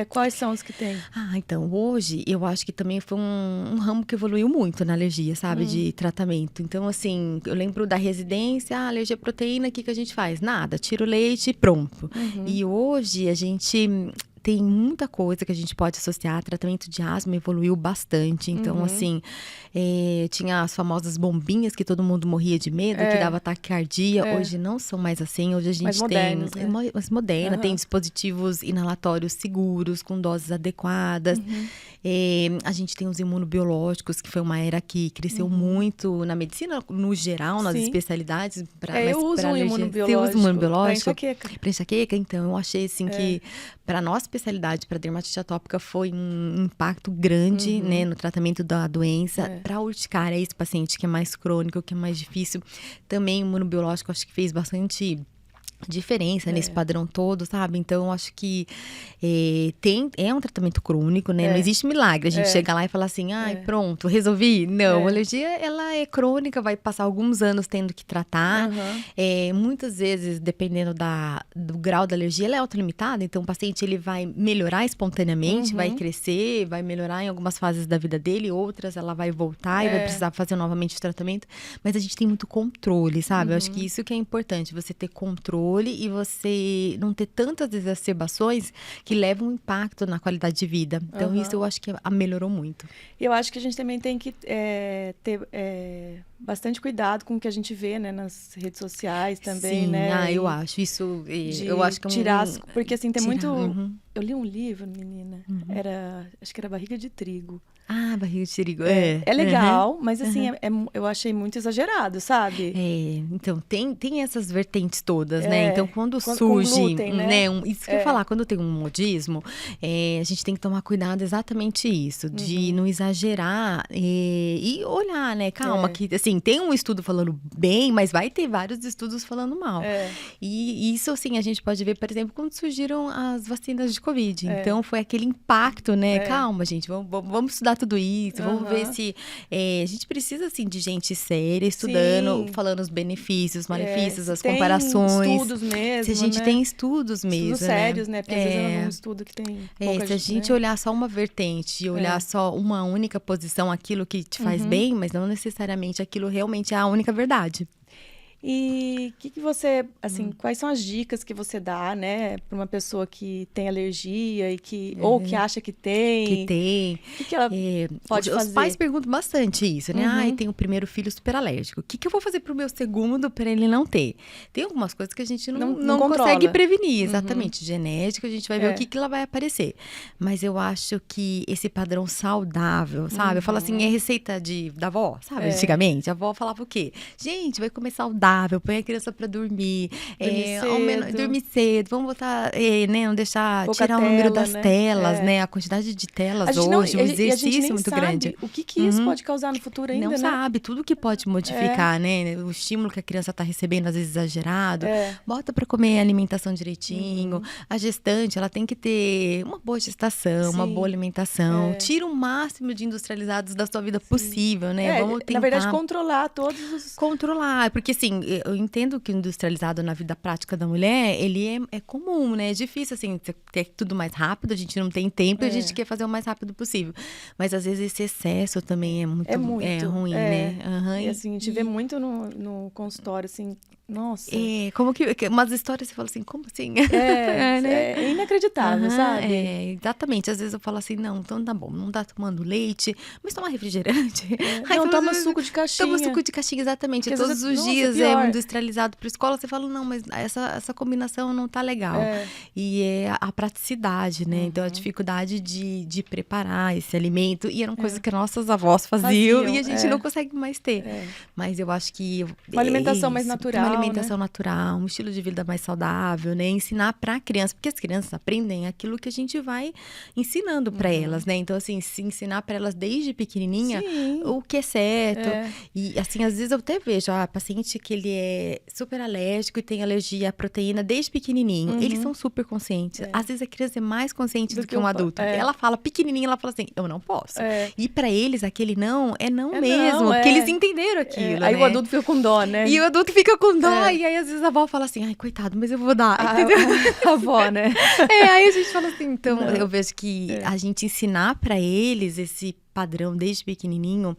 quais são os que tem? Então, hoje, eu acho que também foi um ramo que evoluiu muito na alergia, sabe? De tratamento. Então, assim, eu lembro da residência, alergia à proteína, o que a gente faz? Nada, tira o leite e pronto. E hoje, a gente tem muita coisa que a gente pode associar. Tratamento de asma evoluiu bastante. Então, assim, tinha as famosas bombinhas que todo mundo morria de medo, que dava taquicardia. Hoje não são mais assim. Hoje a gente modernos, tem mais moderna, tem dispositivos inalatórios seguros, com doses adequadas. A gente tem os imunobiológicos, que foi uma era que cresceu muito na medicina, no geral, nas especialidades. Eu uso um imunobiológico. Você usa imunobiológico? Pra enxaqueca. Então, eu achei assim que, para nossa especialidade, para dermatite atópica, foi um impacto grande, né, no tratamento da doença. Para urticária, esse paciente que é mais crônico, que é mais difícil, também o imunobiológico acho que fez bastante diferença nesse padrão todo, sabe? Então, eu acho que é um tratamento crônico, né? Não existe milagre. A gente chega lá e fala assim, pronto, resolvi. Não, a alergia, ela é crônica, vai passar alguns anos tendo que tratar. Muitas vezes, dependendo do grau da alergia, ela é autolimitada. Então, o paciente, ele vai melhorar espontaneamente, vai crescer, vai melhorar em algumas fases da vida dele. Outras, ela vai voltar e vai precisar fazer novamente o tratamento. Mas a gente tem muito controle, sabe? Eu acho que isso que é importante, você ter controle e você não ter tantas exacerbações que levam um impacto na qualidade de vida. Então, isso eu acho que melhorou muito. E eu acho que a gente também tem que ter bastante cuidado com o que a gente vê, né, nas redes sociais também, né? Eu acho. Isso, eu acho que é tirar porque assim, tem muito... Eu li um livro, menina, acho que era Barriga de Trigo. Barriga de trigo. É legal, mas assim, eu achei muito exagerado, sabe? Então, tem essas vertentes todas, né? Então, quando surge, glúten, né? Isso que eu ia falar, quando tem um modismo, a gente tem que tomar cuidado exatamente isso, de não exagerar e olhar, né? Calma, que assim, tem um estudo falando bem, mas vai ter vários estudos falando mal. E isso, assim, a gente pode ver, por exemplo, quando surgiram as vacinas de Covid. Então, foi aquele impacto, né? Calma, gente, vamos estudar tudo isso, vamos ver se... a gente precisa, assim, de gente séria, estudando, falando os benefícios, malefícios, as comparações. Tem estudos mesmo, se a gente tem estudos mesmo, estudos sérios, né? Porque às vezes é um estudo que tem pouca se a gente olhar só uma vertente, olhar só uma única posição, aquilo que te faz bem, mas não necessariamente aquilo realmente é a única verdade. E o que você, assim, quais são as dicas que você dá, né, para uma pessoa que tem alergia e ou que acha que tem? Que tem. O que ela pode fazer? Os pais perguntam bastante isso, né? Tem o primeiro filho super alérgico. O que eu vou fazer pro meu segundo para ele não ter? Tem algumas coisas que a gente não consegue prevenir, exatamente. Genética, a gente vai ver o que ela vai aparecer. Mas eu acho que esse padrão saudável, sabe? Eu falo assim, é receita da avó, sabe? Antigamente, a avó falava o quê? Gente, vai comer saudável. Põe a criança pra dormir. Dormir cedo. Vamos botar, né? Não deixar tirar o número das telas, né? A quantidade de telas hoje, um exercício muito grande. O que isso pode causar no futuro ainda, não né? sabe. Tudo que pode modificar, né? O estímulo que a criança tá recebendo, às vezes exagerado. Bota pra comer a alimentação direitinho. A gestante, ela tem que ter uma boa gestação, uma boa alimentação. Tira o máximo de industrializados da sua vida possível, né? Vamos tentar... Na verdade, controlar todos os... Controlar. Porque, assim, eu entendo que o industrializado na vida prática da mulher, ele é comum, né? É difícil, assim, ter tudo mais rápido, a gente não tem tempo e a gente quer fazer o mais rápido possível. Mas, às vezes, esse excesso também é muito ruim, né? E, assim, a gente vê muito no consultório, assim, nossa. Como que umas histórias você fala assim, como assim? Né? É inacreditável, sabe? Exatamente. Às vezes eu falo assim, não, então tá bom, não tá tomando leite, mas toma refrigerante. Não, toma suco de caixinha. Toma suco de caixinha, exatamente. Porque todos os dias é industrializado para escola, você fala, não, mas essa combinação não tá legal. E é a praticidade, né? Então, a dificuldade de preparar esse alimento. E eram coisas que nossas avós faziam e a gente não consegue mais ter. Mas eu acho que... Uma alimentação mais natural, uma alimentação natural, um estilo de vida mais saudável, né? Ensinar para a criança, porque as crianças aprendem aquilo que a gente vai ensinando para elas, né? Então, assim, se ensinar para elas desde pequenininha o que é certo. E, assim, às vezes eu até vejo paciente que ele é super alérgico e tem alergia à proteína desde pequenininho. Eles são super conscientes. Às vezes a criança é mais consciente do que um adulto. Ela fala pequenininha, ela fala assim, eu não posso. E para eles, aquele não é não mesmo, porque eles entenderam aquilo, Aí né? o adulto fica com dó, né? E o adulto fica com dói. E aí, às vezes, a avó fala assim, ai, coitado, mas eu vou dar. A avó, né? Aí a gente fala assim, então, eu vejo que a gente ensinar pra eles esse padrão desde pequenininho,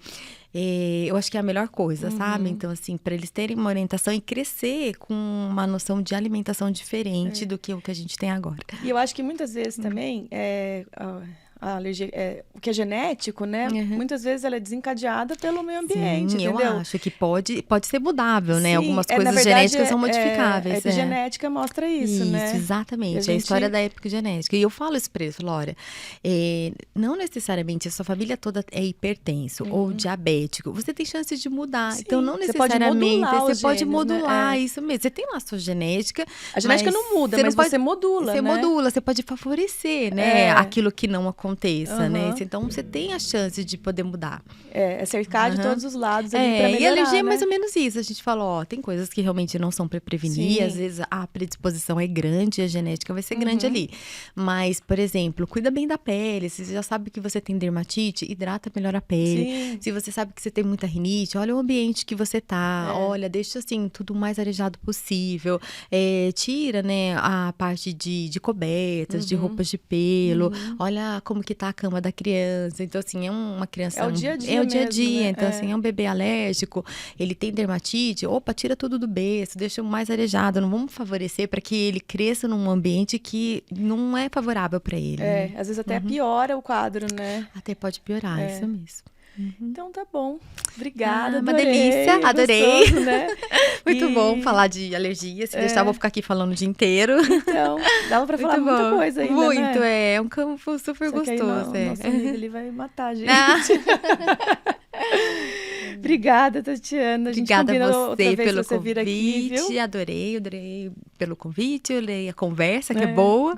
eu acho que é a melhor coisa, sabe? Então, assim, para eles terem uma orientação e crescer com uma noção de alimentação diferente do que o que a gente tem agora. E eu acho que muitas vezes também a alergia, o que é genético, né? Muitas vezes ela é desencadeada pelo meio ambiente, Sim, entendeu? eu acho que pode ser mudável, né? Sim, Algumas na coisas verdade, genéticas são modificáveis. A epigenética mostra isso, né? Isso, exatamente. E É a história da epigenética. E eu falo isso pra eles, Lória, não necessariamente a sua família toda é hipertenso ou diabético. Você tem chances de mudar. Sim, Então, não necessariamente. Você pode modular, isso mesmo. Você tem lá a sua genética. A genética não muda, mas você modula, Você né? modula, você pode favorecer, né? Aquilo que não aconteça, né? Então, você tem a chance de poder mudar. É cercar de todos os lados ali pra melhorar, e a alergia é mais né? ou menos isso. A gente fala, ó, tem coisas que realmente não são pra prevenir. Às vezes a predisposição é grande, a genética vai ser grande ali. Mas, por exemplo, cuida bem da pele. Se você já sabe que você tem dermatite, hidrata melhor a pele. Sim. Se você sabe que você tem muita rinite, olha o ambiente que você tá. Olha, deixa assim, tudo o mais arejado possível. Tira, né, a parte de cobertas, de roupas de pelo. Olha como que tá a cama da criança. Então, assim, é uma criança... É o dia a dia É o dia a mesmo, dia. né? Então, assim, é um bebê alérgico, ele tem dermatite, opa, tira tudo do berço, deixa o mais arejado. Não vamos favorecer para que ele cresça num ambiente que não é favorável para ele. Né? Às vezes até piora o quadro, né? Até pode piorar, isso mesmo. Então tá bom. Obrigada, uma adorei. delícia, adorei. Gostoso, né? Muito bom falar de alergia. Se deixar, eu vou ficar aqui falando o dia inteiro. Então, dava pra falar muita coisa ainda, muito, né? É um campo super Só que aí gostoso. nosso amigo ali vai matar a gente. Obrigada, Tatiana. A gente Obrigada a você pelo você vir aqui, convite. viu? Adorei pelo convite. Eu adorei a conversa, que é boa.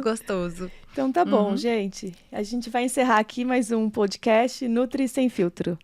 Gostoso. Então tá bom, gente. A gente vai encerrar aqui mais um podcast Nutri Sem Filtro.